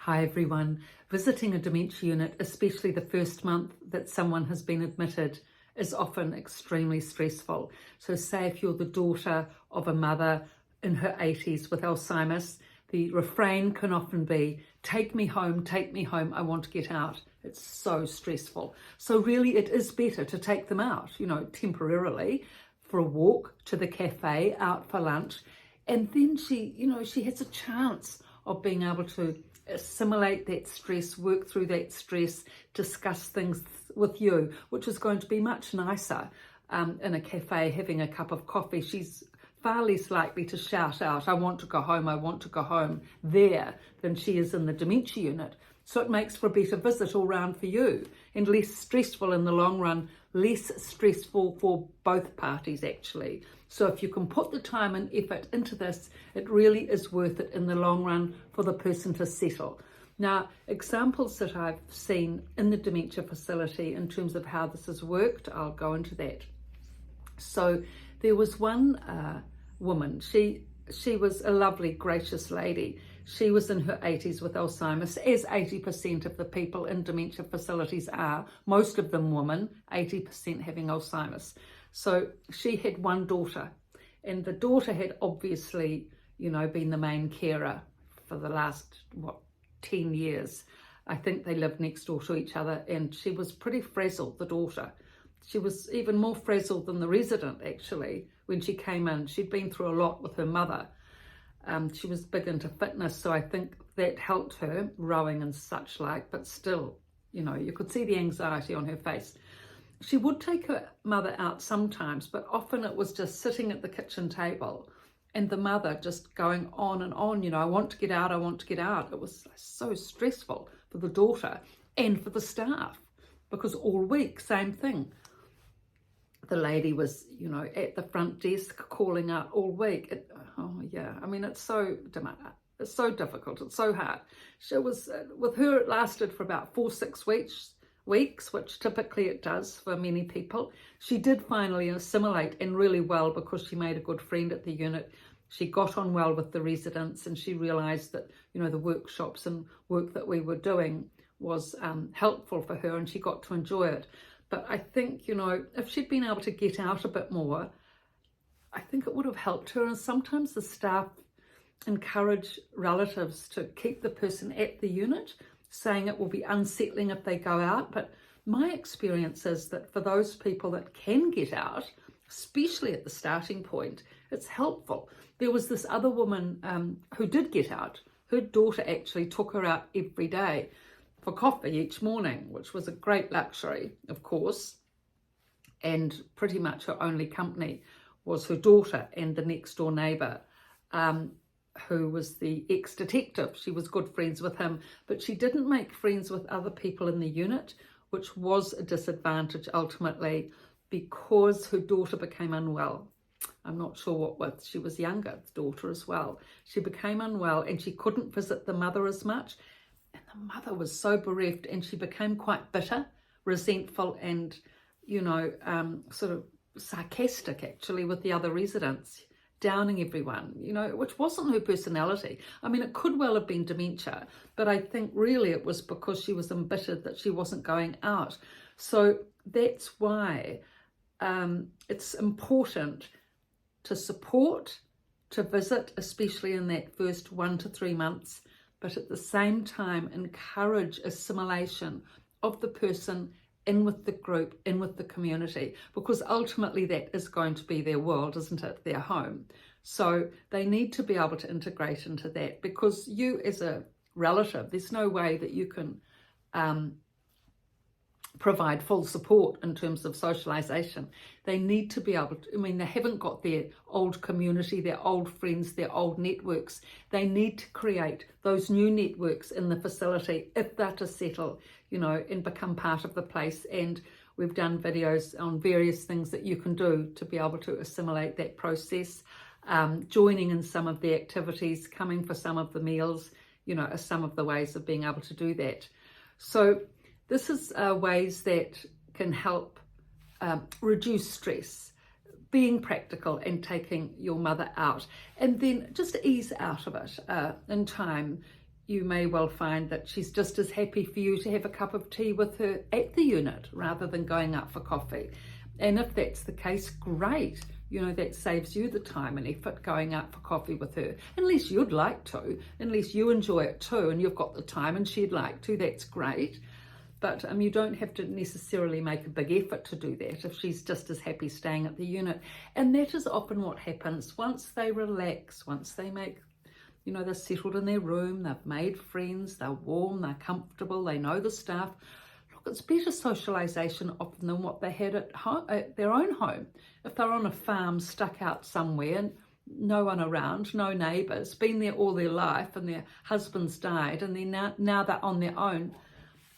Hi everyone. Visiting a dementia unit, especially the first month that someone has been admitted, is often extremely stressful. So say if you're the daughter of a mother in her 80s with Alzheimer's, the refrain can often be, take me home, I want to get out. It's so stressful. So really it is better to take them out, temporarily for a walk to the cafe, out for lunch. And then she has a chance of being able to assimilate that stress, work through that stress, discuss things with you, which is going to be much nicer in a cafe having a cup of coffee. She's far less likely to shout out, I want to go home there, than she is in the dementia unit. So it makes for a better visit all round for you and less stressful in the long run, less stressful for both parties actually. So if you can put the time and effort into this, it really is worth it in the long run for the person to settle. Now, examples that I've seen in the dementia facility in terms of how this has worked, I'll go into that. So there was one woman, she was a lovely, gracious lady. She was in her 80s with Alzheimer's, as 80% of the people in dementia facilities are, most of them women, 80% having Alzheimer's. So she had one daughter, and the daughter had obviously, been the main carer for the last, 10 years. I think they lived next door to each other, and she was pretty frazzled, the daughter. She was even more frazzled than the resident, actually, when she came in. She'd been through a lot with her mother. She was big into fitness, so I think that helped her, rowing and such like, but still, you could see the anxiety on her face. She would take her mother out sometimes, but often it was just sitting at the kitchen table and the mother just going on and on, I want to get out. It was so stressful for the daughter and for the staff, because all week, same thing. The lady was, at the front desk calling out all week. It's so difficult. It's so hard. She was, with her, it lasted for about 4-6 weeks, which typically it does for many people. She did finally assimilate, and really well, because she made a good friend at the unit. She got on well with the residents, and she realised that, the workshops and work that we were doing was helpful for her, and she got to enjoy it. But I think, if she'd been able to get out a bit more, I think it would have helped her. And sometimes the staff encourage relatives to keep the person at the unit, saying it will be unsettling if they go out. But my experience is that for those people that can get out, especially at the starting point, it's helpful. There was this other woman who did get out. Her daughter actually took her out every day for coffee each morning, which was a great luxury, of course. And pretty much her only company was her daughter and the next door neighbour, who was the ex-detective. She was good friends with him, but she didn't make friends with other people in the unit, which was a disadvantage ultimately, because her daughter became unwell. I'm not sure what with. She was younger, the daughter as well. She became unwell and she couldn't visit the mother as much. And the mother was so bereft, and she became quite bitter, resentful, and, sort of sarcastic actually with the other residents, downing everyone, which wasn't her personality. It could well have been dementia, but I think really it was because she was embittered that she wasn't going out. So that's why it's important to support, to visit, especially in that first 1 to 3 months, but at the same time encourage assimilation of the person in with the group, in with the community, because ultimately that is going to be their world, isn't it? Their home. So they need to be able to integrate into that, because you as a relative, there's no way that you can provide full support in terms of socialization. They need to be able to, they haven't got their old community, their old friends, their old networks. They need to create those new networks in the facility if they're to settle, and become part of the place. And we've done videos on various things that you can do to be able to assimilate that process. Joining in some of the activities, coming for some of the meals, are some of the ways of being able to do that. So this is ways that can help reduce stress, being practical and taking your mother out, and then just ease out of it in time. you may well find that she's just as happy for you to have a cup of tea with her at the unit rather than going out for coffee. And if that's the case, great. You know, that saves you the time and effort going out for coffee with her, unless you'd like to, unless you enjoy it too and you've got the time and she'd like to, that's great. But you don't have to necessarily make a big effort to do that if she's just as happy staying at the unit. And that is often what happens once they relax, once they make, you know, they're settled in their room, they've made friends, they're warm, they're comfortable, they know the staff. Look, it's better socialisation often than what they had at home, at their own home. If they're on a farm stuck out somewhere and no one around, no neighbours, been there all their life and their husbands died and now they're on their own,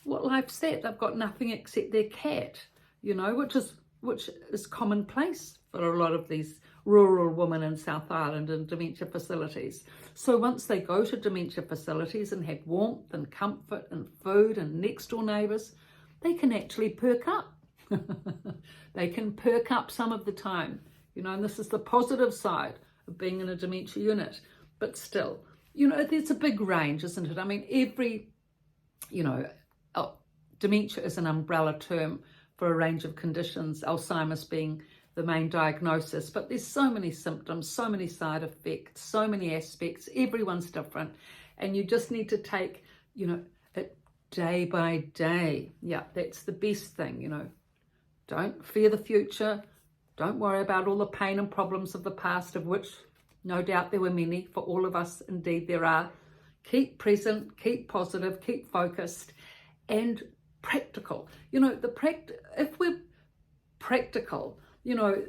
what life's that? They've got nothing except their cat, you know, which is commonplace for a lot of these rural women in South Island and dementia facilities. So once they go to dementia facilities and have warmth and comfort and food and next door neighbours, they can actually perk up. They can perk up some of the time, you know, and this is the positive side of being in a dementia unit. But still, you know, there's a big range, isn't it? I mean, dementia is an umbrella term for a range of conditions, Alzheimer's being the main diagnosis, but there's so many symptoms, so many side effects, so many aspects, everyone's different, and you just need to take, you know, it day by day. Yeah, that's the best thing, you know. Don't fear the future, don't worry about all the pain and problems of the past, of which no doubt there were many, for all of us indeed there are. Keep present, keep positive, keep focused, and practical. You know, if we're practical, you know,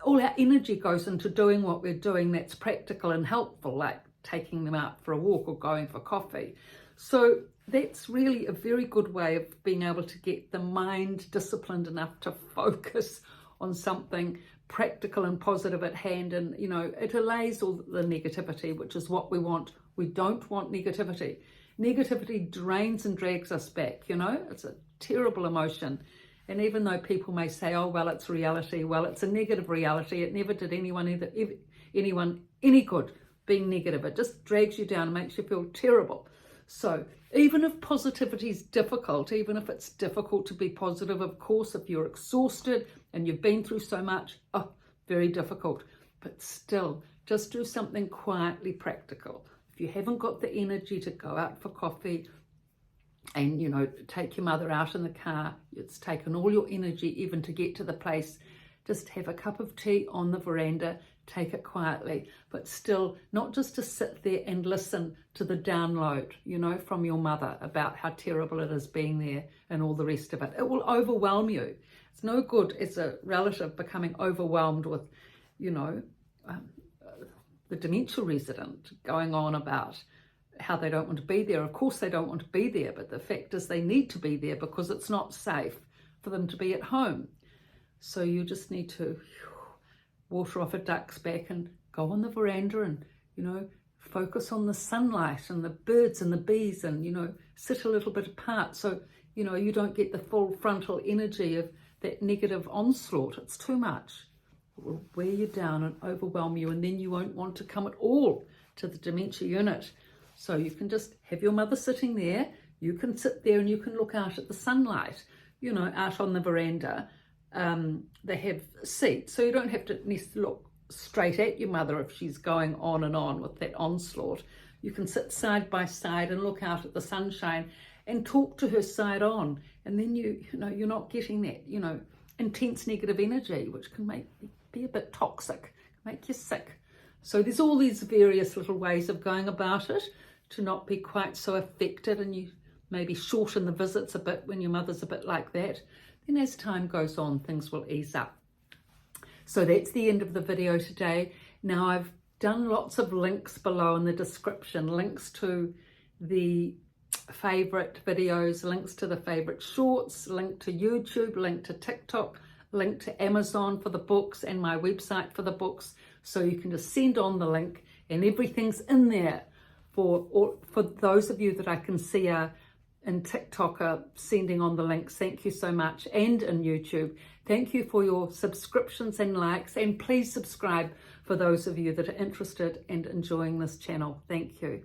all our energy goes into doing what we're doing that's practical and helpful, like taking them out for a walk or going for coffee. So that's really a very good way of being able to get the mind disciplined enough to focus on something practical and positive at hand. And, you know, it allays all the negativity, which is what we want. We don't want negativity. Negativity drains and drags us back, you know. It's a terrible emotion. And even though people may say, oh, well, it's reality, well, it's a negative reality. It never did anyone any good being negative. It just drags you down and makes you feel terrible. So even if positivity is difficult, even if it's difficult to be positive, of course, if you're exhausted and you've been through so much, oh, very difficult. But still, just do something quietly practical. If you haven't got the energy to go out for coffee and, you know, take your mother out in the car, it's taken all your energy even to get to the place, just have a cup of tea on the veranda, take it quietly, but still not just to sit there and listen to the download, you know, from your mother about how terrible it is being there and all the rest of it. It will overwhelm you. It's no good as a relative becoming overwhelmed with, you know, the dementia resident going on about how they don't want to be there. Of course they don't want to be there, but the fact is they need to be there because it's not safe for them to be at home. So you just need to water off a duck's back and go on the veranda and, you know, focus on the sunlight and the birds and the bees and, you know, sit a little bit apart so, you know, you don't get the full frontal energy of that negative onslaught. It's too much. It will wear you down and overwhelm you, and then you won't want to come at all to the dementia unit. So you can just have your mother sitting there, you can sit there and you can look out at the sunlight, you know, out on the veranda. They have seats, so you don't have to look straight at your mother if she's going on and on with that onslaught. You can sit side by side and look out at the sunshine and talk to her side on, and then you know you're not getting that, you know, intense negative energy, which can be a bit toxic, make you sick. So there's all these various little ways of going about it to not be quite so affected, and you maybe shorten the visits a bit when your mother's a bit like that. Then as time goes on, things will ease up. So that's the end of the video today. Now I've done lots of links below in the description, links to the favorite videos, links to the favorite shorts, link to YouTube, link to TikTok, link to Amazon for the books and my website for the books. So you can just send on the link and everything's in there for those of you that I can see are in TikTok are sending on the links. Thank you so much. And in YouTube, thank you for your subscriptions and likes, and please subscribe for those of you that are interested and enjoying this channel. Thank you.